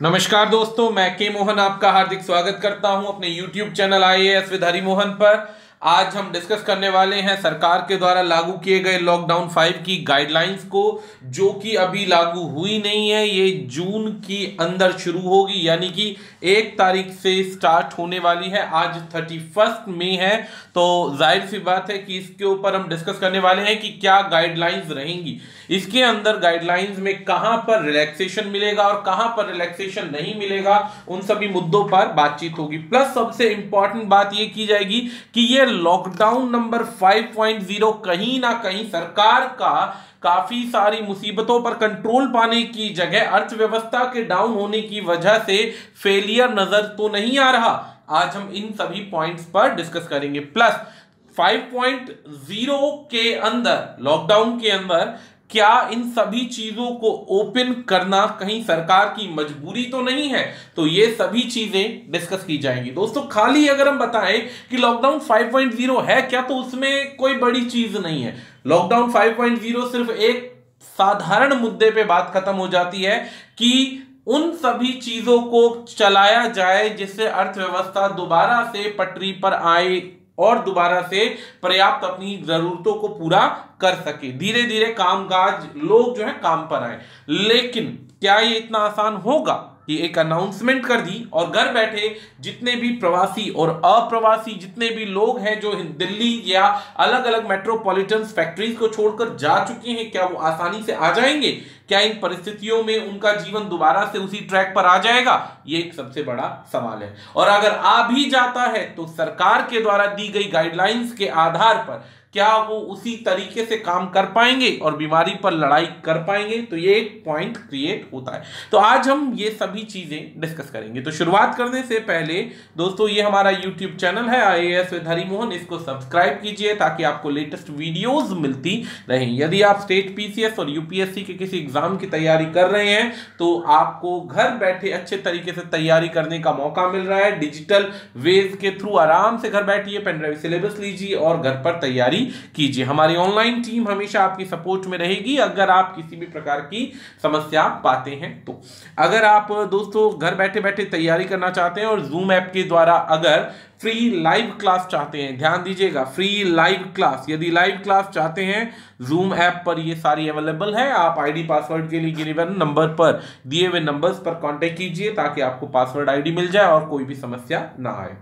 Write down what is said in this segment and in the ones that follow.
नमस्कार दोस्तों, मैं के मोहन आपका हार्दिक स्वागत करता हूं अपने YouTube channel IAS with Hari Mohan पर। आज हम डिस्कस करने वाले हैं सरकार के द्वारा लागू किए गए लॉकडाउन 5 की गाइडलाइंस को, जो कि अभी लागू हुई नहीं है। ये जून की अंदर शुरू होगी, यानी कि 1 तारीख से स्टार्ट होने वाली है। आज 31 मई है, तो जाहिर सी बात है कि इसके ऊपर हम डिस्कस करने वाले हैं कि क्या गाइडलाइंस रहेंगी। इसके अंदर गाइडलाइंस में कहां पर रिलैक्सेशन मिलेगा और कहां पर रिलैक्सेशन नहीं मिलेगा, उन सभी मुद्दों पर बातचीत होगी। प्लस सबसे इंपॉर्टेंट बात यह की जाएगी कि यह लॉकडाउन नंबर 5.0 कहीं ना कहीं सरकार का काफी सारी मुसीबतों पर कंट्रोल पाने की जगह अर्थव्यवस्था के डाउन होने की वजह से फेलियर नजर तो नहीं आ रहा। आज हम इन सभी पॉइंट्स पर डिस्कस करेंगे। प्लस 5.0 के अंदर, लॉकडाउन के अंदर, क्या इन सभी चीजों को ओपन करना कहीं सरकार की मजबूरी तो नहीं है, तो ये सभी चीजें डिस्कस की जाएंगी। दोस्तों, खाली अगर हम बताएं कि लॉकडाउन 5.0 है क्या, तो उसमें कोई बड़ी चीज नहीं है। लॉकडाउन 5.0 सिर्फ एक साधारण मुद्दे पे बात खत्म हो जाती है कि उन सभी चीजों को चलाया जाए जिससे अर्थव्यवस्था दोबारा से पटरी पर आए और दोबारा से पर्याप्त अपनी जरूरतों को पूरा कर सके। धीरे धीरे कामकाज लोग जो है काम पर आए। लेकिन क्या ये इतना आसान होगा कि एक अनाउंसमेंट कर दी और घर बैठे जितने भी प्रवासी और अप्रवासी जितने भी लोग हैं जो दिल्ली या अलग अलग मेट्रोपॉलिटन फैक्ट्रीज को छोड़कर जा चुके हैं, क्या वो आसानी से आ जाएंगे? क्या इन परिस्थितियों में उनका जीवन दोबारा से उसी ट्रैक पर आ जाएगा? ये एक सबसे बड़ा सवाल है। और अगर आ भी जाता है तो सरकार के द्वारा दी गई गाइडलाइंस के आधार पर क्या वो उसी तरीके से काम कर पाएंगे और बीमारी पर लड़ाई कर पाएंगे? तो ये एक पॉइंट क्रिएट होता है। तो आज हम ये सभी चीजें डिस्कस करेंगे। तो शुरुआत करने से पहले दोस्तों, ये हमारा YouTube चैनल है IAS विद हरि मोहन, इसको सब्सक्राइब कीजिए ताकि आपको लेटेस्ट वीडियोस मिलती रहें। यदि आप स्टेट PCS और UPSC के किसी एग्जाम की तैयारी कर रहे हैं तो आपको घर बैठे अच्छे तरीके से तैयारी करने का मौका मिल रहा है। डिजिटल वेज के थ्रू आराम से घर बैठिए, पेनड्राइव सिलेबस लीजिए और घर पर तैयारी कीजिए। हमारी ऑनलाइन टीम हमेशा आपकी सपोर्ट में रहेगी अगर आप किसी भी प्रकार की समस्या पाते हैं तो। अगर आप दोस्तों घर बैठे बैठे तैयारी करना चाहते हैं और जूम ऐप के द्वारा अगर फ्री लाइव क्लास चाहते हैं, ध्यान दीजिएगा, फ्री लाइव क्लास, यदि लाइव क्लास चाहते हैं जूम ऐप पर ये सारी अवेलेबल है। आप आईडी पासवर्ड के लिए गिवन नंबर पर, दिए हुए नंबर्स पर कांटेक्ट कीजिए ताकि आपको पासवर्ड आईडी मिल जाए और कोई भी समस्या ना आए।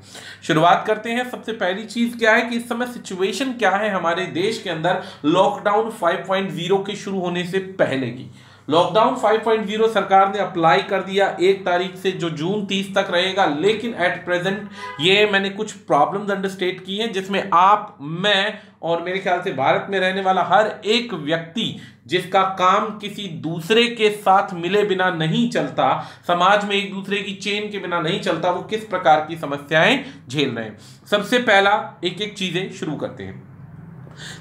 शुरुआत करते हैं। सबसे पहली चीज क्या है कि इस समय सिचुएशन क्या है हमारे देश के अंदर लॉकडाउन 5.0 के शुरू होने से पहले की। लॉकडाउन 5.0 सरकार ने अप्लाई कर दिया 1 तारीख से, जो जून 30 तक रहेगा। लेकिन एट प्रेजेंट ये मैंने कुछ प्रॉब्लम्स अंडरस्टैंड की हैं जिसमें आप, मैं और मेरे ख्याल से भारत में रहने वाला हर एक व्यक्ति जिसका काम किसी दूसरे के साथ मिले बिना नहीं चलता, समाज में एक दूसरे की चेन के बिना नहीं चलता, वो किस प्रकार की समस्याएं झेल रहे हैं। सबसे पहला एक एक चीजें शुरू करते हैं।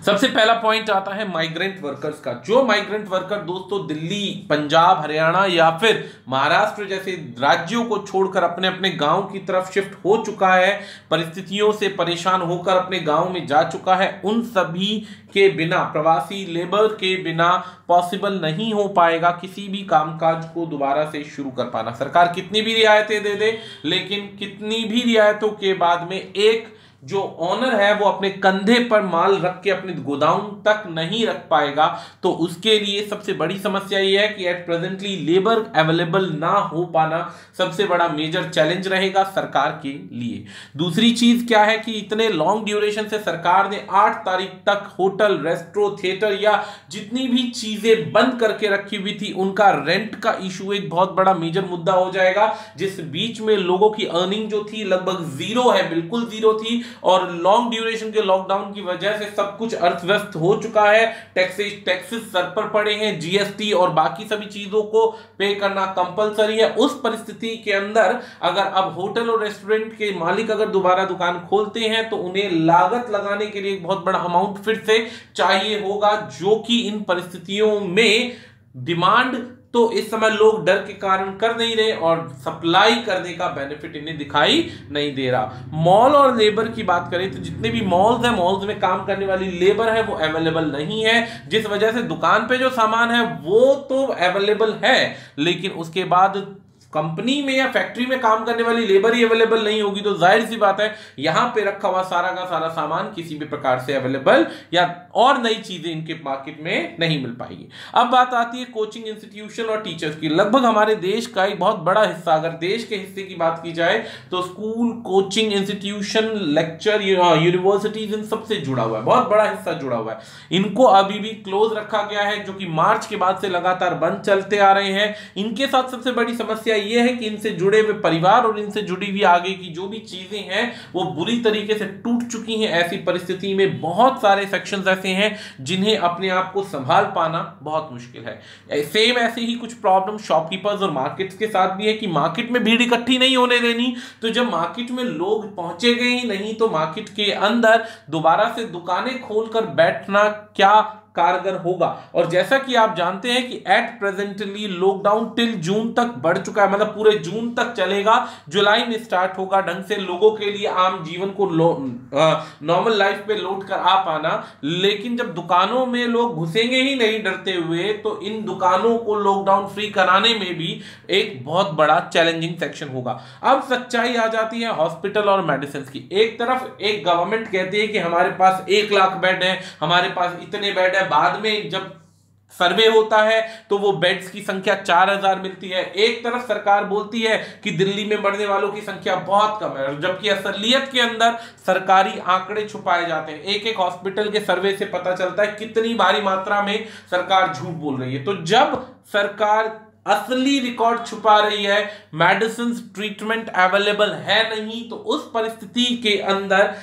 सबसे पहला पॉइंट आता है माइग्रेंट वर्कर्स का। जो माइग्रेंट वर्कर दोस्तों दिल्ली, पंजाब, हरियाणा या फिर महाराष्ट्र जैसे राज्यों को छोड़कर अपने अपने गांव की तरफ शिफ्ट हो चुका है, परिस्थितियों से परेशान होकर अपने गांव में जा चुका है, उन सभी के बिना, प्रवासी लेबर के बिना पॉसिबल नहीं हो पाएगा किसी भी कामकाज को दोबारा से शुरू कर पाना। सरकार कितनी भी रियायतें दे दे, लेकिन कितनी भी रियायतों के बाद में एक जो ओनर है वो अपने कंधे पर माल रख के अपने गोदाम तक नहीं रख पाएगा। तो उसके लिए सबसे बड़ी समस्या ये है कि एट प्रेजेंटली लेबर अवेलेबल ना हो पाना सबसे बड़ा मेजर चैलेंज रहेगा सरकार के लिए। दूसरी चीज क्या है कि इतने लॉन्ग ड्यूरेशन से सरकार ने 8 तारीख तक होटल, रेस्टोरेंट, थिएटर या जितनी भी चीजें बंद करके रखी हुई थी उनका रेंट का इशू एक बहुत बड़ा मेजर मुद्दा हो जाएगा, जिस बीच में लोगों की अर्निंग जो थी लगभग जीरो है, बिल्कुल जीरो थी। और लॉन्ग ड्यूरेशन के लॉकडाउन की वजह से सब कुछ अर्थव्यस्त हो चुका है। टैक्सेस सर पर पड़े हैं, GST और बाकी सभी चीजों को पे करना कंपलसरी है। उस परिस्थिति के अंदर अगर अब होटल और रेस्टोरेंट के मालिक अगर दोबारा दुकान खोलते हैं तो उन्हें लागत लगाने के लिए एक बहुत बड़ा अमाउंट फिर से चाहिए होगा, जो कि इन परिस्थितियों में डिमांड तो इस समय लोग डर के कारण कर नहीं रहे और सप्लाई करने का बेनिफिट इन्हें दिखाई नहीं दे रहा। मॉल और लेबर की बात करें तो जितने भी मॉल्स हैं, मॉल्स में काम करने वाली लेबर है वो अवेलेबल नहीं है, जिस वजह से दुकान पे जो सामान है वो तो अवेलेबल है, लेकिन उसके बाद कंपनी में या फैक्ट्री में काम करने वाली लेबर ही अवेलेबल नहीं होगी तो जाहिर सी बात है यहां पे रखा हुआ सारा का सारा सामान किसी भी प्रकार से अवेलेबल या और नई चीजें इनके मार्केट में नहीं मिल पाएगी। अब बात आती है कोचिंग इंस्टीट्यूशन और टीचर्स की। लगभग हमारे देश का एक बहुत बड़ा हिस्सा, अगर देश के हिस्से की बात की जाए तो school, coaching institution, lecture, universities, इन सबसे जुड़ा हुआ है, बहुत बड़ा हिस्सा जुड़ा हुआ है। इनको अभी भी क्लोज रखा गया है, जो कि मार्च के बाद से लगातार बंद चलते आ रहे हैं। इनके साथ सबसे बड़ी समस्या यह है कि इनसे जुड़े हुए परिवार और इनसे जुड़ी हुई आगे की जो भी चीजें हैं वो बुरी तरीके से टूट चुकी हैं। ऐसी परिस्थिति में बहुत सारे सेक्शंस ऐसे हैं जिन्हें अपने आप को संभाल पाना बहुत मुश्किल है। सेम ऐसे ही कुछ प्रॉब्लम शॉपकीपर्स और मार्केट्स के साथ भी है कि मार्केट में भीड़ इकट्ठी नहीं होने देनी, तो जब मार्केट में लोग पहुंचे गए ही नहीं तो मार्केट के अंदर दोबारा से दुकानें खोलकर बैठना क्या कारगर होगा। और जैसा कि आप जानते हैं कि at presently lockdown till June तक बढ़ चुका है, मतलब पूरे जून तक चलेगा, जुलाई में स्टार्ट होगा ढंग से लोगों के लिए आम जीवन को नॉर्मल लाइफ पे लौट कर आ पाना। लेकिन जब दुकानों में लोग घुसेंगे ही नहीं डरते हुए तो इन दुकानों को लॉकडाउन फ्री कराने में भी एक बहुत बड़ा चैलेंजिंग सेक्शन होगा। अब सच्चाई आ जाती है हॉस्पिटल और मेडिसिन की। एक तरफ एक गवर्नमेंट कहती है कि हमारे पास 1 लाख बेड है, हमारे पास इतने बेड है, बाद में जब सर्वे होता है तो वो बेड्स की संख्या 4000 मिलती है। एक तरफ सरकार बोलती है कि दिल्ली में मरने वालों की संख्या बहुत कम है, जबकि असलियत के अंदर सरकारी आंकड़े छुपाए जाते हैं। एक एक हॉस्पिटल के सर्वे से पता चलता है कितनी भारी मात्रा में सरकार झूठ बोल रही है। तो जब सरकार असली रिकॉर्ड छुपा रही है, मेडिसिन ट्रीटमेंट अवेलेबल है नहीं, तो उस परिस्थिति के अंदर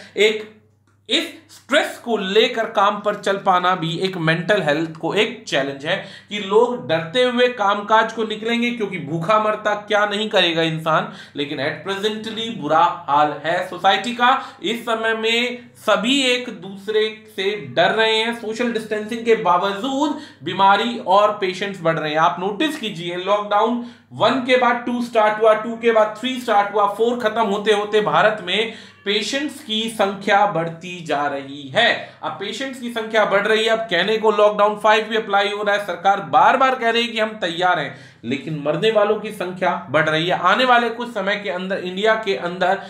इस स्ट्रेस को लेकर काम पर चल पाना भी एक मेंटल हेल्थ को एक चैलेंज है कि लोग डरते हुए कामकाज को निकलेंगे क्योंकि भूखा मरता क्या नहीं करेगा इंसान। लेकिन एट प्रेजेंटली बुरा हाल है सोसाइटी का। इस समय में सभी एक दूसरे से डर रहे हैं। सोशल डिस्टेंसिंग के बावजूद बीमारी और पेशेंट्स बढ़ रहे हैं। आप नोटिस कीजिए, लॉकडाउन 1 के बाद 2 स्टार्ट हुआ, 2 के बाद 3 स्टार्ट हुआ, 4 खत्म होते होते भारत में पेशेंट्स की संख्या बढ़ती जा रही है। अब पेशेंट्स की संख्या बढ़ रही है, अब कहने को लॉकडाउन 5 भी अप्लाई हो रहा है, सरकार बार बार कह रही है कि हम तैयार हैं, लेकिन मरने वालों की संख्या बढ़ रही है। आने वाले कुछ समय के अंदर इंडिया के अंदर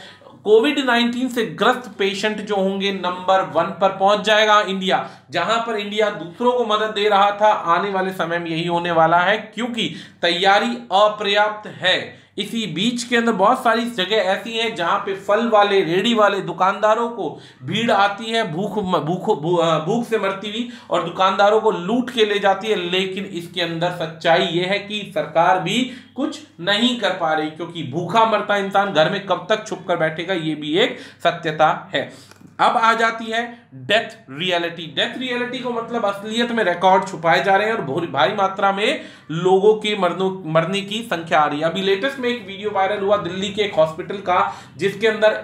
कोविड-19 से ग्रस्त पेशेंट जो होंगे नंबर 1 पर पहुंच जाएगा इंडिया। जहां पर इंडिया दूसरों को मदद दे रहा था, आने वाले समय में यही होने वाला है क्योंकि तैयारी अपर्याप्त है। इसी बीच के अंदर बहुत सारी जगह ऐसी हैं जहां पे फल वाले, रेडी वाले दुकानदारों को भीड़ आती है, भूख से मरती हुई, और दुकानदारों को लूट के ले जाती है। लेकिन इसके अंदर सच्चाई यह है कि सरकार भी कुछ नहीं कर पा रही, क्योंकि भूखा मरता इंसान घर में कब तक छुप कर बैठेगा, ये भी एक सत्यता है। अब आ जाती है डेथ रियलिटी। डेथ रियलिटी को मतलब असलियत में रिकॉर्ड छुपाए जा रहे हैं और भारी मात्रा में लोगों के मरने की संख्या आ रही है। अभी लेटेस्ट में एक वीडियो वायरल हुआ दिल्ली के एक हॉस्पिटल का, जिसके अंदर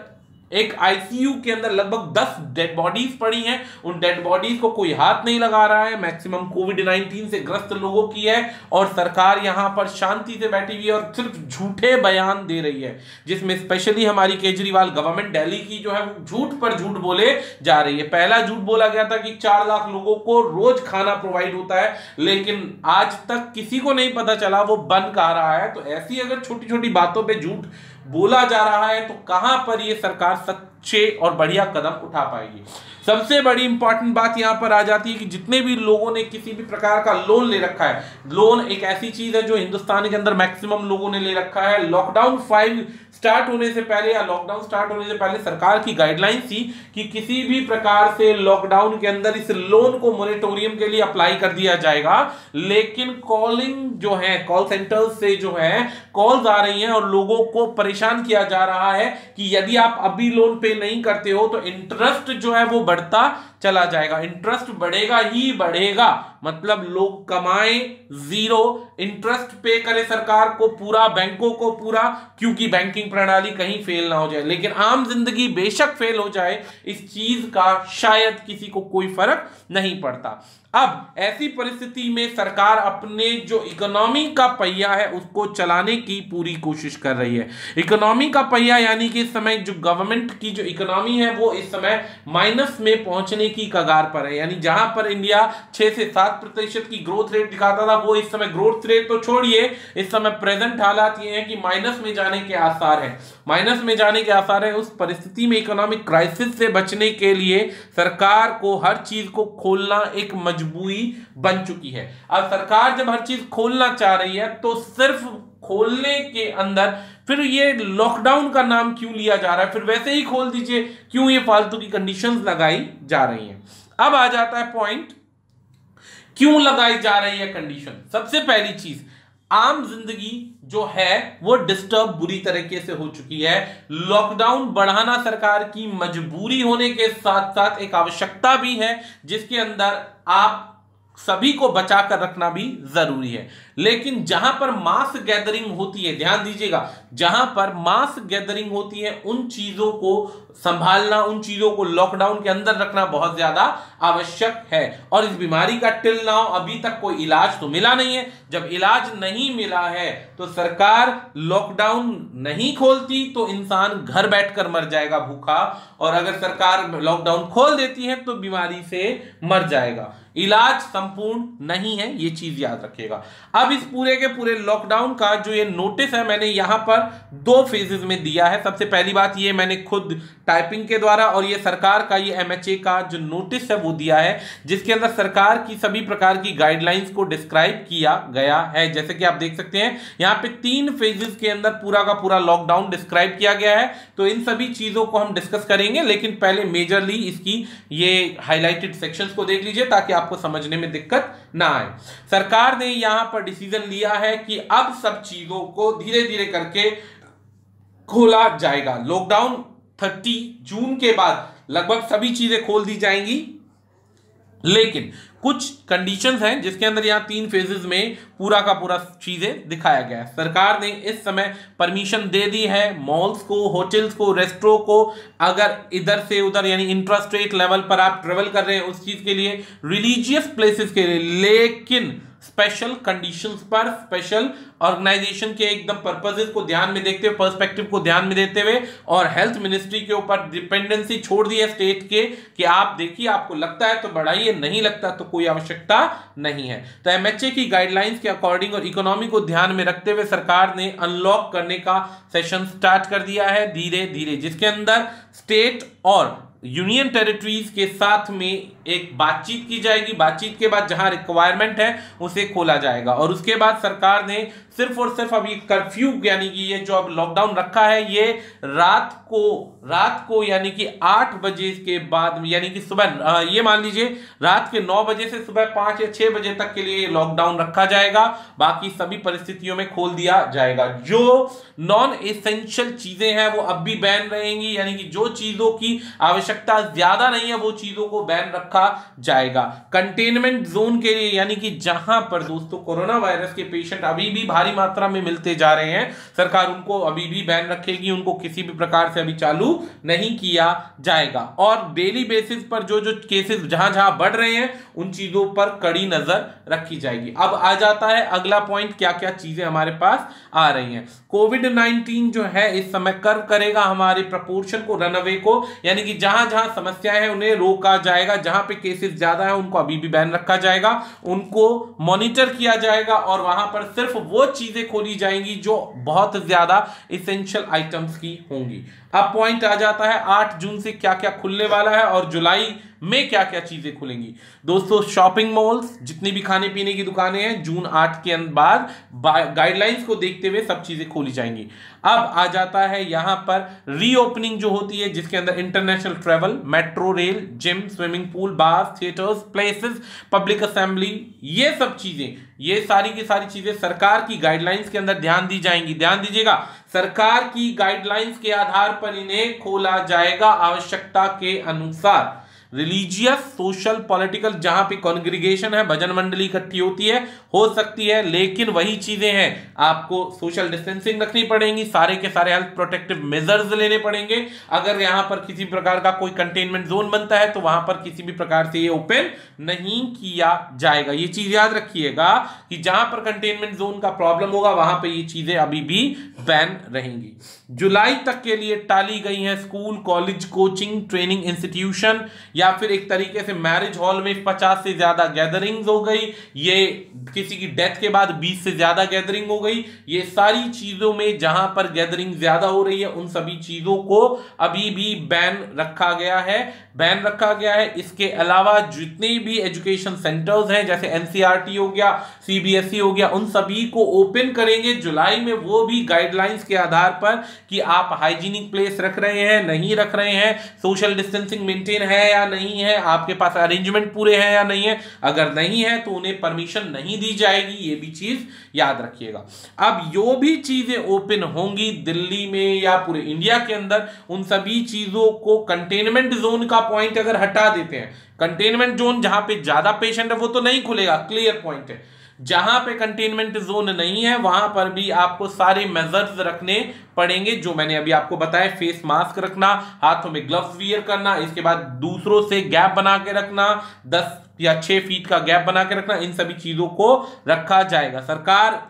एक आईसीयू के अंदर लगभग 10 डेड बॉडीज पड़ी हैं। उन डेड बॉडीज को कोई हाथ नहीं लगा रहा है, मैक्सिमम कोविड-19 से ग्रस्त लोगों की है, और सरकार यहां पर शांति से बैठी हुई है और सिर्फ झूठे बयान दे रही है, जिसमें स्पेशली हमारी केजरीवाल गवर्नमेंट दिल्ली की जो है वो झूठ पर झूठ बोले जा रही है। पहला झूठ बोला गया था कि 4 लाख लोगों को रोज खाना प्रोवाइड होता है, लेकिन आज तक किसी को नहीं पता चला वो बन कहाँ रहा है। तो ऐसी अगर छोटी छोटी बातों पे झूठ बोला जा रहा है तो कहां पर ये सरकार सच्चे और बढ़िया कदम उठा पाएगी। सबसे बड़ी इंपॉर्टेंट बात यहां पर आ जाती है कि जितने भी लोगों ने किसी भी प्रकार का लोन ले रखा है, लोन एक ऐसी चीज है जो हिंदुस्तान के अंदर मैक्सिमम लोगों ने ले रखा है। लॉकडाउन 5 स्टार्ट होने से पहले या लॉकडाउन स्टार्ट होने से पहले सरकार की गाइडलाइन थी कि किसी भी प्रकार से लॉकडाउन के अंदर इस लोन को मोरेटोरियम के लिए अप्लाई कर दिया जाएगा। लेकिन कॉलिंग जो है, कॉल सेंटर्स से जो है कॉल्स आ रही हैं और लोगों को परेशान किया जा रहा है कि यदि आप अभी लोन पे नहीं करते हो तो इंटरेस्ट जो है वो बढ़ता चला जाएगा। इंटरेस्ट बढ़ेगा ही बढ़ेगा, मतलब लोग कमाए जीरो, इंटरेस्ट पे करे सरकार को पूरा, बैंकों को पूरा, क्योंकि बैंकिंग प्रणाली कहीं फेल ना हो जाए। लेकिन आम जिंदगी बेशक फेल हो जाए, इस चीज का शायद किसी को कोई फर्क नहीं पड़ता। अब ऐसी परिस्थिति में सरकार अपने जो इकोनॉमी का पहिया है उसको चलाने की पूरी कोशिश कर रही है। इकोनॉमी का पहिया यानी कि इस समय जो गवर्नमेंट की जो इकोनॉमी है वो इस समय माइनस में पहुंचने खोलने की कगार पर है। यानी जहां पर इंडिया 6 से 7% की ग्रोथ रेट दिखाता था, वो इस समय ग्रोथ रेट तो छोड़िए, इस समय प्रेजेंट हालात ये हैं कि माइनस में जाने के आसार है, माइनस में जाने के आसार है। उस परिस्थिति में इकोनॉमिक क्राइसिस से बचने के लिए सरकार को हर चीज को खोलना एक मजबूरी बन चुकी है। अब सरकार जब हर चीज खोलना चाह रही है तो सिर्फ खोलने के अंदर फिर ये लॉकडाउन का नाम क्यों लिया जा रहा है, फिर वैसे ही खोल दीजिए, क्यों ये फालतू की कंडीशंस लगाई जा रही हैं। अब आ जाता है पॉइंट, क्यों लगाई जा रही है कंडीशन। सबसे पहली चीज, आम जिंदगी जो है वो डिस्टर्ब बुरी तरीके से हो चुकी है। लॉकडाउन बढ़ाना सरकार की मजबूरी होने के साथ साथ एक आवश्यकता भी है, जिसके अंदर आप सभी को बचाकर रखना भी जरूरी है। लेकिन जहां पर मास गैदरिंग होती है, ध्यान दीजिएगा, जहां पर मास गैदरिंग होती है उन चीजों को संभालना, उन चीजों को लॉकडाउन के अंदर रखना बहुत ज्यादा आवश्यक है। और इस बीमारी का टिल नाउ अभी तक कोई इलाज तो मिला नहीं है। जब इलाज नहीं मिला है तो सरकार लॉकडाउन नहीं खोलती तो इंसान घर बैठकर मर जाएगा भूखा, और अगर सरकार लॉकडाउन खोल देती है तो बीमारी से मर जाएगा। इलाज संपूर्ण नहीं है, ये चीज याद रखिएगा। अब इस पूरे के पूरे लॉकडाउन का जो ये नोटिस है, मैंने यहां पर 2 फेजेस में दिया है। सबसे पहली बात ये मैंने खुद टाइपिंग के द्वारा, और ये सरकार का ये MHA का जो नोटिस है वो दिया है, जिसके अंदर सरकार की सभी प्रकार की गाइडलाइंस को डिस्क्राइब किया गया है। जैसे कि आप देख सकते हैं यहां पे 3 फेजेस के अंदर पूरा का पूरा लॉकडाउन डिस्क्राइब किया गया है। तो इन सभी चीजों को हम डिस्कस करेंगे, लेकिन पहले मेजरली इसकी ये हाईलाइटेड सेक्शंस को देख लीजिए ताकि आपको समझने में दिक्कत ना आए। सरकार ने यहां पर डिसीजन लिया है कि अब सब चीजों को धीरे धीरे करके खोला जाएगा। लॉकडाउन 30 जून के बाद लगभग सभी चीजें खोल दी जाएंगी, लेकिन कुछ कंडीशंस हैं जिसके अंदर यहां 3 फेजेस में पूरा का पूरा चीजें दिखाया गया है। सरकार ने इस समय परमिशन दे दी है मॉल्स को, होटल्स को, रेस्टोरेंट को, अगर इधर से उधर यानी इंट्रास्टेट लेवल पर आप ट्रेवल कर रहे हैं उस चीज के लिए, रिलीजियस प्लेसेस के लिए, लेकिन स्पेशल कंडीशंस पर, स्पेशल ऑर्गेनाइजेशन के एकदम पर्पसेस को ध्यान में देखते हुए, पर्सपेक्टिव को ध्यान में देते हुए, और हेल्थ मिनिस्ट्री के ऊपर डिपेंडेंसी छोड़ दी है स्टेट के कि आप देखिए आपको लगता है तो बढ़ाइए, नहीं लगता तो कोई आवश्यकता नहीं है। तो MHA की गाइडलाइंस के अकॉर्डिंग और इकोनॉमी को ध्यान में रखते हुए सरकार ने अनलॉक करने का सेशन स्टार्ट कर दिया है धीरे धीरे, जिसके अंदर स्टेट और यूनियन टेरिटरीज के साथ में एक बातचीत की जाएगी। बातचीत के बाद जहां रिक्वायरमेंट है उसे खोला जाएगा, और उसके बाद सरकार ने सिर्फ और सिर्फ अभी कर्फ्यू यानी कि ये जो अब लॉकडाउन रखा है ये रात को यानी कि 8 बजे के बाद, यानी कि सुबह ये मान लीजिए रात के 9 बजे से सुबह 5 या 6 बजे तक के लिए लॉकडाउन रखा जाएगा। बाकी सभी परिस्थितियों में खोल दिया जाएगा। जो नॉन एसेंशियल चीजें हैं वो अब भी बैन रहेंगी, यानी कि जो चीजों की आवश्यकता ज्यादा नहीं है वो चीजों को बैन रखा जाएगा। कंटेनमेंट जोन के लिए, यानी कि जहां पर दोस्तों कोरोना वायरस के पेशेंट अभी भी भारी मात्रा में मिलते जा रहे हैं, सरकार उनको अभी भी बैन रखेगी, उनको किसी भी प्रकार से अभी चालू नहीं किया जाएगा। और डेली बेसिस पर जो जो केसेस जहां जहां बढ़ रहे हैं उन चीजों पर कड़ी नजर रखी जाएगी। अब आ जाता है अगला पॉइंट, क्या क्या चीजें हमारे पास आ रही हैं। कोविड-19 जो है इस समय कर्व करेगा हमारे प्रपोर्शन को, रनअवे को, यानी कि जहां जहां समस्याएं हैं उन्हें रोका जाएगा, जहां पे केसेस ज्यादा है उनको अभी भी बैन रखा जाएगा, उनको मॉनिटर किया जाएगा, और वहां पर सिर्फ वो चीजें खोली जाएंगी जो बहुत ज्यादा इसेंशियल आइटम्स की होंगी। अब पॉइंट आ जाता है 8 जून से क्या क्या खुलने वाला है और जुलाई में क्या क्या चीजें खुलेंगी। दोस्तों शॉपिंग मॉल्स, जितनी भी खाने पीने की दुकानें हैं, जून 8 के बाद गाइडलाइंस को देखते हुए सब चीजें खोली जाएंगी। अब आ जाता है यहां पर रीओपनिंग जो होती है, जिसके अंदर international travel, metro rail, gym, swimming pool, bar, theatres, places, public assembly, ये सब चीजें, ये सारी की सारी चीजें सरकार की गाइडलाइंस के अंदर ध्यान दी जाएंगी। ध्यान दीजिएगा, सरकार की गाइडलाइंस के आधार पर इन्हें खोला जाएगा आवश्यकता के अनुसार। रिलीजियस, सोशल, पॉलिटिकल, जहां पे कॉन्ग्रीगेशन है, भजन मंडली इकट्ठी होती है, हो सकती है, लेकिन वही चीजें हैं, आपको सोशल डिस्टेंसिंग रखनी पड़ेगी, सारे के सारे हेल्थ प्रोटेक्टिव मेजर्स लेने पड़ेंगे। अगर यहां पर किसी प्रकार का कोई कंटेनमेंट जोन बनता है तो वहां पर किसी भी प्रकार से ये ओपन नहीं किया जाएगा। ये चीज याद रखिएगा कि जहां पर कंटेनमेंट जोन का प्रॉब्लम होगा वहां पर ये चीजें अभी भी बैन रहेंगी। जुलाई तक के लिए टाली गई हैं school, college, coaching, training institution, या फिर एक तरीके से मैरिज हॉल में 50 से ज्यादा गैदरिंग्स हो गई, ये किसी की डेथ के बाद 20 से ज्यादा गैदरिंग हो गई, ये सारी चीजों में जहां पर गैदरिंग ज्यादा हो रही है उन सभी चीजों को अभी भी बैन रखा गया है। इसके अलावा जितने भी एजुकेशन सेंटर्स हैं जैसे एनसीईआरटी हो गया, सीबीएसई हो गया, उन सभी को ओपन करेंगे जुलाई में, वो भी गाइडलाइंस के आधार पर कि आप हाइजीनिक प्लेस रख रहे हैं नहीं रख रहे हैं, सोशल डिस्टेंसिंग मेंटेन है या नहीं है, आपके पास अरेंजमेंट पूरे हैं या नहीं है। अगर नहीं है तो उन्हें परमिशन नहीं दी जाएगी, ये भी चीज याद रखिएगा। अब जो भी चीजें ओपन होंगी दिल्ली में या पूरे इंडिया के अंदर, उन सभी चीजों को कंटेनमेंट जोन का पॉइंट अगर हटा देते हैं, कंटेनमेंट जोन जहां पे ज्यादा पेशेंट है वो तो नहीं खुलेगा, क्लियर पॉइंट है। जहां पे कंटेनमेंट जोन नहीं है वहां पर भी आपको सारे मेजर्स रखने पड़ेंगे जो मैंने अभी आपको बताया, फेस मास्क रखना, हाथों में ग्लव्स वियर करना, इसके बाद दूसरों से गैप बना के रखना, 10 या 6 फीट का गैप बना के रखना, इन सभी चीजों को रखा जाएगा। सरकार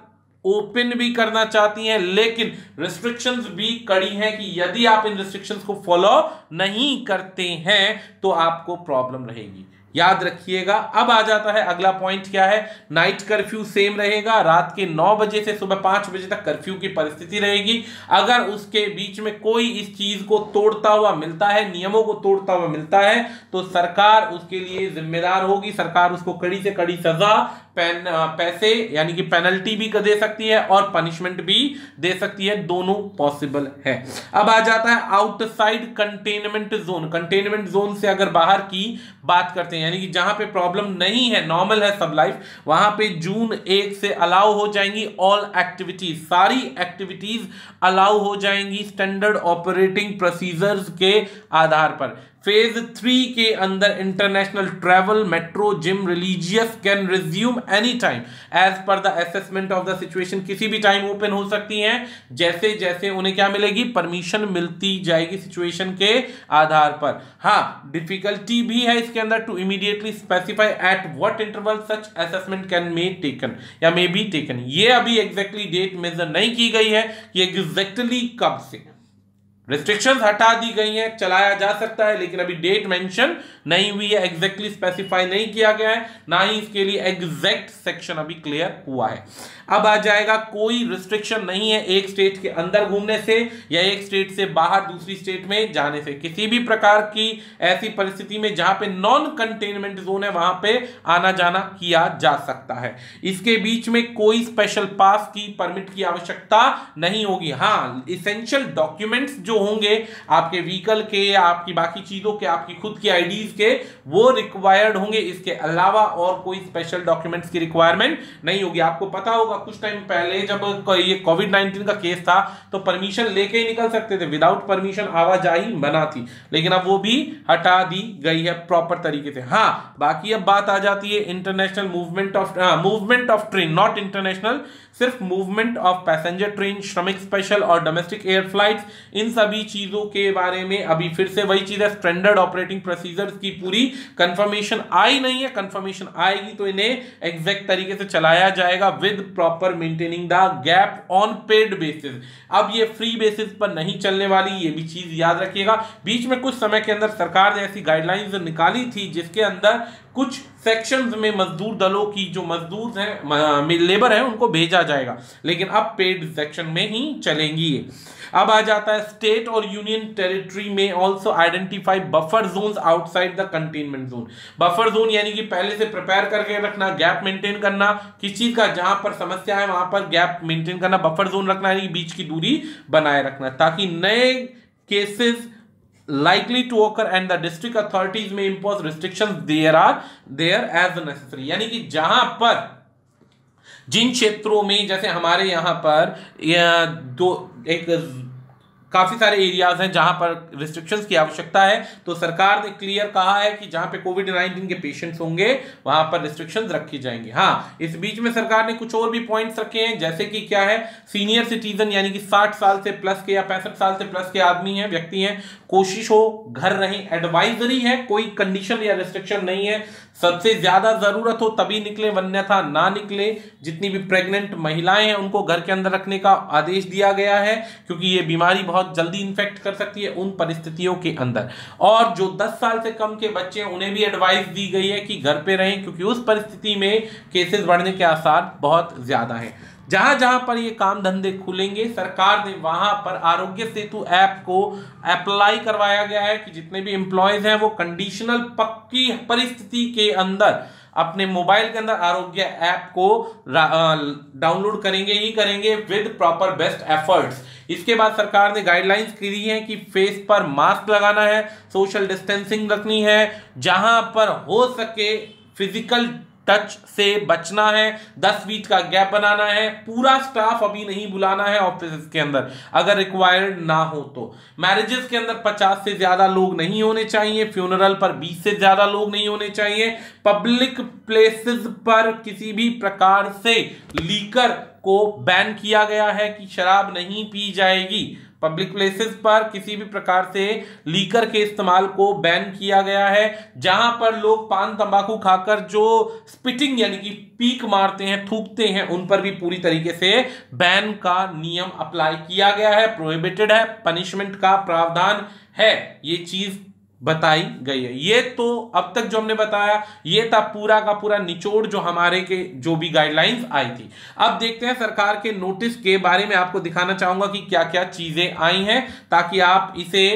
ओपन भी करना चाहती हैं लेकिन रिस्ट्रिक्शंस भी कड़ी हैं कि यदि आप इन रिस्ट्रिक्शंस को फॉलो नहीं करते हैं तो आपको प्रॉब्लम रहेगी, याद रखिएगा। अब आ जाता है अगला पॉइंट, क्या है, नाइट कर्फ्यू सेम रहेगा, रात के 9 बजे से सुबह 5 बजे तक कर्फ्यू की परिस्थिति रहेगी। अगर उसके बीच में कोई इस चीज को तोड़ता हुआ मिलता है, नियमों को तोड़ता हुआ मिलता है, तो सरकार उसके लिए जिम्मेदार होगी, सरकार उसको कड़ी से कड़ी सजा, पैसे यानी कि पेनल्टी भी दे सकती है और पनिशमेंट भी दे सकती है, दोनों पॉसिबल है। अब आ जाता है outside containment zone. Containment zone से अगर बाहर की बात करते हैं, यानी कि जहां पे प्रॉब्लम नहीं है, नॉर्मल है सब लाइफ, वहां पे जून 1 से अलाउ हो जाएंगी ऑल एक्टिविटीज, सारी एक्टिविटीज अलाउ हो जाएंगी स्टैंडर्ड ऑपरेटिंग प्रोसीजर्स के आधार पर। फेज 3 के अंदर international travel, metro, gym, religious can resume any time as per the assessment of the situation, किसी भी टाइम ओपन हो सकती हैं जैसे जैसे उन्हें क्या मिलेगी, परमिशन मिलती जाएगी सिचुएशन के आधार पर। हाँ, डिफिकल्टी भी है इसके अंदर to immediately specify at what interval such assessment can may taken या मे बी टेकन। ये अभी एग्जैक्टली डेट मेजर नहीं की गई है कि एग्जैक्टली कब से रिस्ट्रिक्शंस हटा दी गई हैं, चलाया जा सकता है, लेकिन अभी डेट मेंशन नहीं हुई है, एग्जैक्टली स्पेसिफाई नहीं किया गया है, ना ही इसके लिए एग्जैक्ट सेक्शन अभी क्लियर हुआ है। अब आ जाएगा, कोई रिस्ट्रिक्शन नहीं है एक स्टेट के अंदर घूमने से या एक स्टेट से बाहर दूसरी स्टेट में जाने से, किसी भी प्रकार की ऐसी परिस्थिति में जहां पे नॉन कंटेनमेंट जोन है वहां पे आना जाना किया जा सकता है। इसके बीच में कोई स्पेशल पास की, परमिट की आवश्यकता नहीं होगी। हाँ, इसेंशियल डॉक्यूमेंट्स जो होंगे आपके व्हीकल के, आपकी बाकी चीजों के, आपकी खुद की आईडीज के, वो रिक्वायर्ड होंगे, इसके अलावा और कोई स्पेशल डॉक्यूमेंट्स की रिक्वायरमेंट नहीं होगी। आपको पता होगा कुछ टाइम पहले जब ये कोविड-19 का केस था तो परमिशन लेके ही निकल सकते थे, विदाउट परमिशन आवाजाही मना थी, लेकिन अब वो भी हटा दी गई है प्रॉपर तरीके से। हाँ, बाकी अब बात आ जाती है international movement of train, not international, सिर्फ मूवमेंट ऑफ पैसेंजर ट्रेन, श्रमिक स्पेशल और डोमेस्टिक एयर फ्लाइट्स, इन सभी चीजों के बारे में अभी फिर से वही चीज है, स्टैंडर्ड ऑपरेटिंग प्रोसीजर्स की पूरी कंफर्मेशन आई नहीं है, कंफर्मेशन आएगी तो इन्हें एग्जैक्ट तरीके से चलाया जाएगा with proper maintaining the gap on paid basis. अब ये फ्री बेसिस पर नहीं चलने वाली, ये भी चीज याद रखिएगा। बीच में कुछ समय के अंदर सरकार ने ऐसी गाइडलाइंस निकाली थी जिसके अंदर कुछ सेक्शंस में मजदूर दलों की जो मजदूर हैं, लेबर है, उनको भेजा जाएगा, लेकिन अब पेड सेक्शन में ही चलेंगी ये। अब आ जाता है, स्टेट और यूनियन टेरिटरी में also identify buffer zones outside the containment zone. Buffer zone यानी कि पहले से प्रिपेयर करके रखना, गैप मेंटेन करना, किसी चीज का जहां पर समस्या है वहां पर गैप मेंटेन करना, बफर जोन रखना यानी बीच की दूरी बनाए रखना, ताकि नए cases likely to occur and the district authorities may impose restrictions there as necessary। यानी कि जहां पर जिन क्षेत्रों में, जैसे हमारे यहां पर काफी सारे एरियाज हैं जहां पर रिस्ट्रिक्शंस की आवश्यकता है, तो सरकार ने क्लियर कहा है कि जहां पे कोविड-19 के पेशेंट्स होंगे वहां पर रिस्ट्रिक्शंस रखी जाएंगी। हाँ, इस बीच में सरकार ने कुछ और भी पॉइंट्स रखे हैं, जैसे कि क्या है, सीनियर सिटीजन यानी कि 60 साल से प्लस के या 65 साल से प्लस के आदमी हैं, व्यक्ति हैं, कोशिश हो घर रहें, एडवाइजरी है, कोई कंडीशन या रिस्ट्रिक्शन नहीं है, सबसे ज्यादा जरूरत हो तभी निकले, वन्यथा ना निकले। जितनी भी प्रेग्नेंट महिलाएं हैं उनको घर के अंदर रखने का आदेश दिया गया है क्योंकि ये बीमारी बहुत बहुत जल्दी इन्फेक्ट कर सकती है उन परिस्थितियों के अंदर। और जो 10 साल से कम के बच्चे हैं उन्हें भी एडवाइस दी गई है कि घर पे रहें, क्योंकि उस परिस्थिति में केसेस बढ़ने के आसार बहुत ज्यादा हैं। जहां जहां पर ये काम धंधे खुलेंगे, सरकार ने वहां पर आरोग्य सेतु ऐप को अप्लाई करवाया गया है कि जितने भी एम्प्लॉयज हैं वो कंडीशनल पक्की परिस्थिति के अंदर अपने मोबाइल के अंदर आरोग्य ऐप को डाउनलोड करेंगे ही करेंगे विद प्रॉपर बेस्ट एफर्ट्स। इसके बाद सरकार ने गाइडलाइंस दी है कि फेस पर मास्क लगाना है, सोशल डिस्टेंसिंग रखनी है, जहां पर हो सके फिजिकल टच से बचना है, 10 फीट का गैप बनाना है, पूरा स्टाफ अभी नहीं बुलाना है ऑफिस के अंदर अगर रिक्वायर्ड ना हो तो। मैरिजेस के अंदर 50 से ज्यादा लोग नहीं होने चाहिए, फ्यूनरल पर 20 से ज्यादा लोग नहीं होने चाहिए, पब्लिक प्लेसेस पर किसी भी प्रकार से लीकर को बैन किया गया है कि शराब नहीं पी जाएगी। पब्लिक प्लेसेस पर किसी भी प्रकार से लीकर के इस्तेमाल को बैन किया गया है। जहां पर लोग पान तंबाकू खाकर जो स्पिटिंग यानी कि पीक मारते हैं, थूकते हैं, उन पर भी पूरी तरीके से बैन का नियम अप्लाई किया गया है, प्रोहिबिटेड है, पनिशमेंट का प्रावधान है, ये चीज बताई गई है। ये तो अब तक जो हमने बताया ये था पूरा का पूरा निचोड़ जो हमारे के जो भी गाइडलाइंस आई थी। अब देखते हैं सरकार के नोटिस के बारे में, आपको दिखाना चाहूंगा कि क्या क्या चीजें आई हैं ताकि आप इसे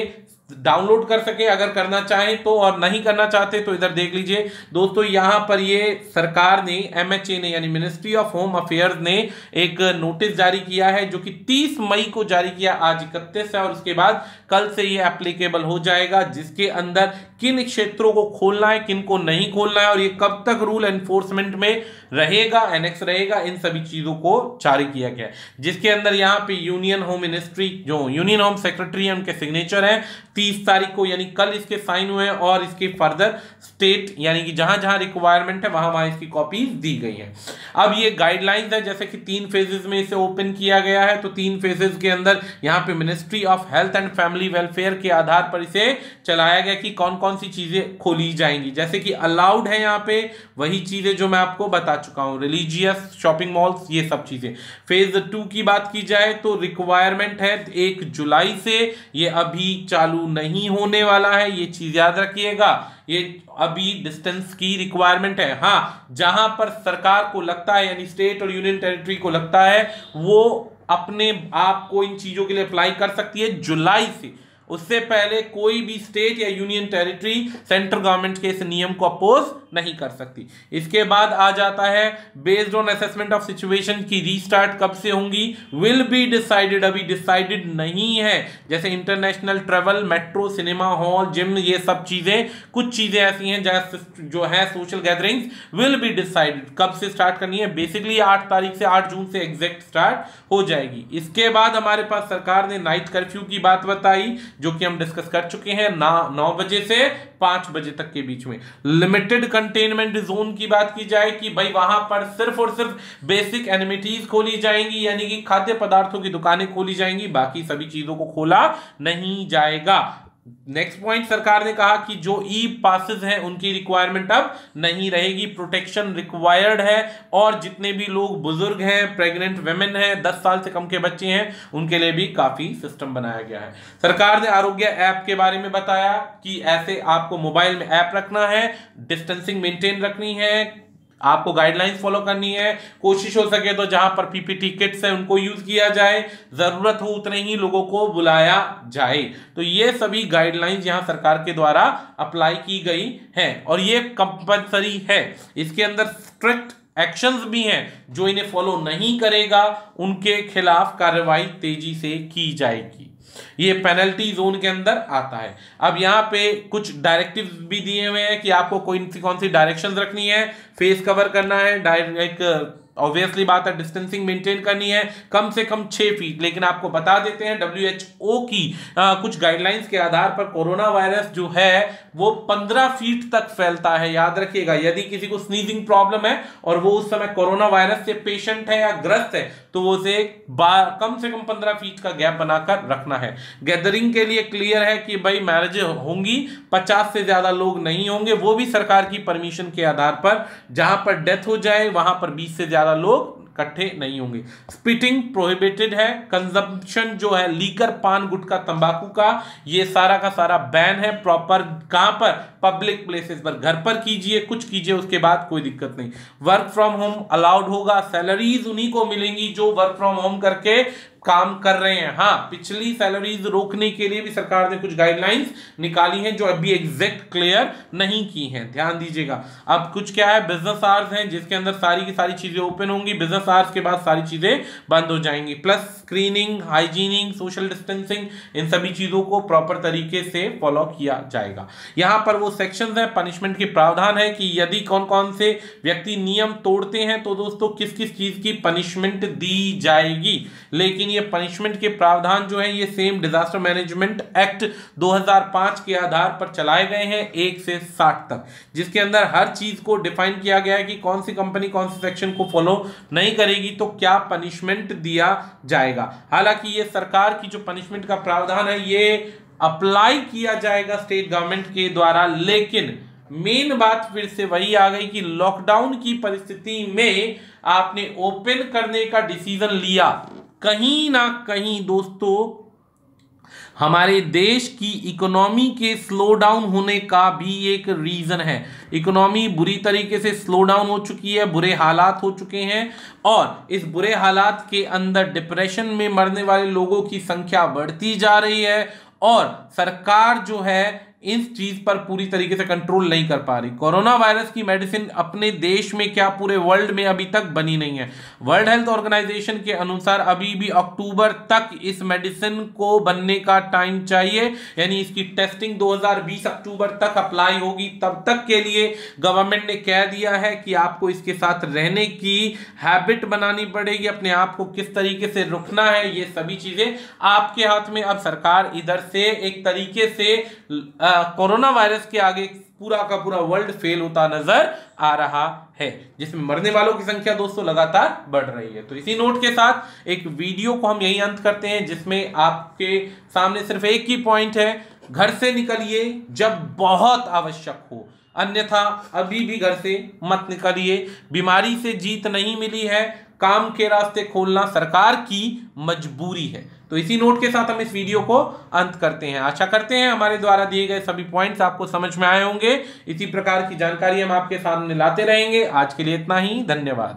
डाउनलोड कर सके अगर करना चाहें तो, और नहीं करना चाहते तो इधर देख लीजिए दोस्तों। यहां पर ये सरकार ने MHA ने यानी मिनिस्ट्री ऑफ होम अफेयर्स ने एक नोटिस जारी किया है जो कि 30 मई को जारी किया, आज 31 है, और उसके बाद कल से ये एप्लीकेबल हो जाएगा, जिसके अंदर किन क्षेत्रों को खोलना है किन को नहीं खोलना है और ये कब तक रूल एनफोर्समेंट में रहेगा, एनेक्स रहेगा, इन सभी चीजों को जारी किया गया है। जिसके अंदर यहाँ पे यूनियन होम मिनिस्ट्री जो यूनियन होम सेक्रेटरी है उनके सिग्नेचर हैं 30 तारीख को, यानी कल इसके साइन हुए हैं, और इसके फर्दर स्टेट यानी कि जहां जहां रिक्वायरमेंट है वहां वहां इसकी कॉपीज दी गई है। अब ये गाइडलाइंस है जैसे कि 3 फेजेस में इसे ओपन किया गया है, तो 3 फेजेस के अंदर यहाँ पे ministry of health and family welfare के आधार पर इसे चलाया गया कि कौन कौन सी चीजें खोली जाएंगी। जैसे कि अलाउड है यहाँ पे वही चीजें जो मैं आपको बता चुका हूं, रिलीजियस, शॉपिंग मॉल्स, ये सब चीजें। फेज 2 की बात की जाए तो रिक्वायरमेंट है 1 जुलाई से, ये अभी चालू नहीं होने वाला है, ये चीज याद रखिएगा, ये अभी डिस्टेंस की रिक्वायरमेंट है। हाँ, जहां पर सरकार को लगता है यानी स्टेट और यूनियन टेरिटरी को लगता है वो अपने आप को इन चीजों के लिए अप्लाई कर सकती है जुलाई से, उससे पहले कोई भी स्टेट या यूनियन टेरिटरी सेंट्रल गवर्नमेंट के इस नियम को अपोज नहीं कर सकती। इसके बाद आ जाता है based on assessment of situation की रीस्टार्ट कब से होंगी, विल बी डिसाइडेड, अभी डिसाइडेड नहीं है। जैसे international travel, metro, cinema hall, gym, ये सब चीजें, कुछ चीजें ऐसी हैं जैसे जो है social gatherings, will be decided कब से स्टार्ट करनी है, बेसिकली 8 तारीख से 8 जून से एग्जैक्ट स्टार्ट हो जाएगी। इसके बाद हमारे पास सरकार ने नाइट कर्फ्यू की बात बताई जो कि हम डिस्कस कर चुके हैं, 9 बजे से 5 बजे तक के बीच में। लिमिटेड कंटेनमेंट जोन की बात की जाए कि भाई वहां पर सिर्फ और सिर्फ बेसिक एमिनिटीज खोली जाएंगी, यानी कि खाद्य पदार्थों की दुकानें खोली जाएंगी, बाकी सभी चीजों को खोला नहीं जाएगा। नेक्स्ट पॉइंट, सरकार ने कहा कि जो ई पासेस हैं उनकी रिक्वायरमेंट अब नहीं रहेगी, प्रोटेक्शन रिक्वायर्ड है, और जितने भी लोग बुजुर्ग हैं, प्रेग्नेंट वेमेन हैं, 10 साल से कम के बच्चे हैं, उनके लिए भी काफी सिस्टम बनाया गया है। सरकार ने आरोग्य ऐप के बारे में बताया कि ऐसे आपको मोबाइल में ऐप रखना है, डिस्टेंसिंग मेंटेन रखनी है, आपको गाइडलाइंस फॉलो करनी है, कोशिश हो सके तो जहां पर पीपीटी किट्स है उनको यूज किया जाए, जरूरत हो उतने ही लोगों को बुलाया जाए। तो ये सभी गाइडलाइंस यहां सरकार के द्वारा अप्लाई की गई हैं और ये कंपलसरी है। इसके अंदर स्ट्रिक्ट एक्शंस भी हैं, जो इन्हें फॉलो नहीं करेगा उनके खिलाफ कार्रवाई तेजी से की जाएगी। ये पेनल्टी जोन के अंदर आता है। अब यहाँ पे कुछ डायरेक्टिव्स भी दिए हुए हैं कि आपको कौन सी डायरेक्शंस रखनी है, फेस कवर करना है, डायरेक्ट ऑब्वियसली बात है डिस्टेंसिंग मेंटेन करनी है, कम से कम 6 फीट। लेकिन आपको बता देते हैं WHO की कुछ गाइडलाइंस के आधार पर कोरोना वायरस जो है वो 15 फीट तक फैलता है, याद रखिएगा। यदि किसी को स्नीजिंग प्रॉब्लम है और वो उस समय कोरोना वायरस से पेशेंट है या ग्रस्त है तो वो उसे कम से कम 15 फीट का गैप बनाकर रखना है। गैदरिंग के लिए क्लियर है कि भाई मैरिज होंगी, 50 से ज्यादा लोग नहीं होंगे, वो भी सरकार की परमिशन के आधार पर। जहां पर डेथ हो जाए वहां पर 20 से ज्यादा लोग इकट्ठे नहीं होंगे। स्पिटिंग प्रोहिबिटेड है, कंजम्पशन जो है लीकर, पान, गुटखा, तंबाकू का, ये सारा का सारा बैन है। प्रॉपर कहां पर? पब्लिक प्लेसेस पर। घर पर कीजिए, कुछ कीजिए, उसके बाद कोई दिक्कत नहीं। वर्क फ्रॉम होम अलाउड होगा। सैलरीज उन्हीं को मिलेंगी जो वर्क फ्रॉम होम करके काम कर रहे हैं। हाँ, पिछली सैलरीज रोकने के लिए भी सरकार ने कुछ गाइडलाइंस निकाली हैं जो अभी एग्जैक्ट क्लियर नहीं की हैं, ध्यान दीजिएगा। अब कुछ क्या है, बिजनेस आवर्स हैं जिसके अंदर सारी की सारी चीजें ओपन होंगी, बिजनेस आवर्स के बाद सारी चीजें बंद हो जाएंगी। प्लस स्क्रीनिंग, हाइजीनिंग, सोशल डिस्टेंसिंग, इन सभी चीजों को प्रॉपर तरीके से फॉलो किया जाएगा। यहां पर वो सेक्शंस हैं, पनिशमेंट के प्रावधान है कि यदि कौन कौन से व्यक्ति नियम तोड़ते हैं तो दोस्तों किस किस चीज की पनिशमेंट दी जाएगी। लेकिन ये पनिशमेंट के प्रावधान जो है ये सेम डिजास्टर मैनेजमेंट एक्ट 2005 के आधार पर चलाए गए हैं 1 से 60 तक, जिसके अंदर हर चीज को डिफाइन किया गया है कि कौन सी कंपनी कौन से सेक्शन को फॉलो नहीं करेगी तो क्या पनिशमेंट दिया जाएगा। हालांकि ये सरकार की जो पनिशमेंट का प्रावधान है ये अप्लाई किया जाएगा स्टेट गवर्नमेंट के द्वारा, लेकिन मेन बात फिर से वही आ गई कि लॉकडाउन की परिस्थिति में आपने ओपन करने का डिसीजन लिया, कहीं ना कहीं दोस्तों हमारे देश की इकोनॉमी के स्लो डाउन होने का भी एक रीजन है। इकोनॉमी बुरी तरीके से स्लो डाउन हो चुकी है, बुरे हालात हो चुके हैं और इस बुरे हालात के अंदर डिप्रेशन में मरने वाले लोगों की संख्या बढ़ती जा रही है और सरकार जो है इस चीज पर पूरी तरीके से कंट्रोल नहीं कर पा रही। कोरोना वायरस की मेडिसिन अपने देश में क्या पूरे वर्ल्ड में अभी तक बनी नहीं है। वर्ल्ड हेल्थ ऑर्गेनाइजेशन के अनुसार अभी भी अक्टूबर तक इस मेडिसिन को बनने का टाइम चाहिए, यानी इसकी टेस्टिंग 2020 अक्टूबर तक अप्लाई होगी। तब तक के लिए गवर्नमेंट ने कह दिया है कि आपको इसके साथ रहने की हैबिट बनानी पड़ेगी, अपने आप को किस तरीके से रुकना है, ये सभी चीजें आपके हाथ में। अब सरकार इधर से एक तरीके से कोरोना वायरस के आगे पूरा का पूरा वर्ल्ड फेल होता नजर आ रहा है, जिसमें मरने वालों की संख्या दोस्तों लगातार बढ़ रही है। तो इसी नोट के साथ एक वीडियो को हम यही अंत करते हैं जिसमें आपके सामने सिर्फ एक ही पॉइंट है, घर से निकलिए जब बहुत आवश्यक हो, अन्यथा अभी भी घर से मत निकलिए। बीमारी से जीत नहीं मिली है, काम के रास्ते खोलना सरकार की मजबूरी है। तो इसी नोट के साथ हम इस वीडियो को अंत करते हैं। आशा करते हैं हमारे द्वारा दिए गए सभी पॉइंट्स आपको समझ में आए होंगे। इसी प्रकार की जानकारी हम आपके सामने लाते रहेंगे। आज के लिए इतना ही, धन्यवाद।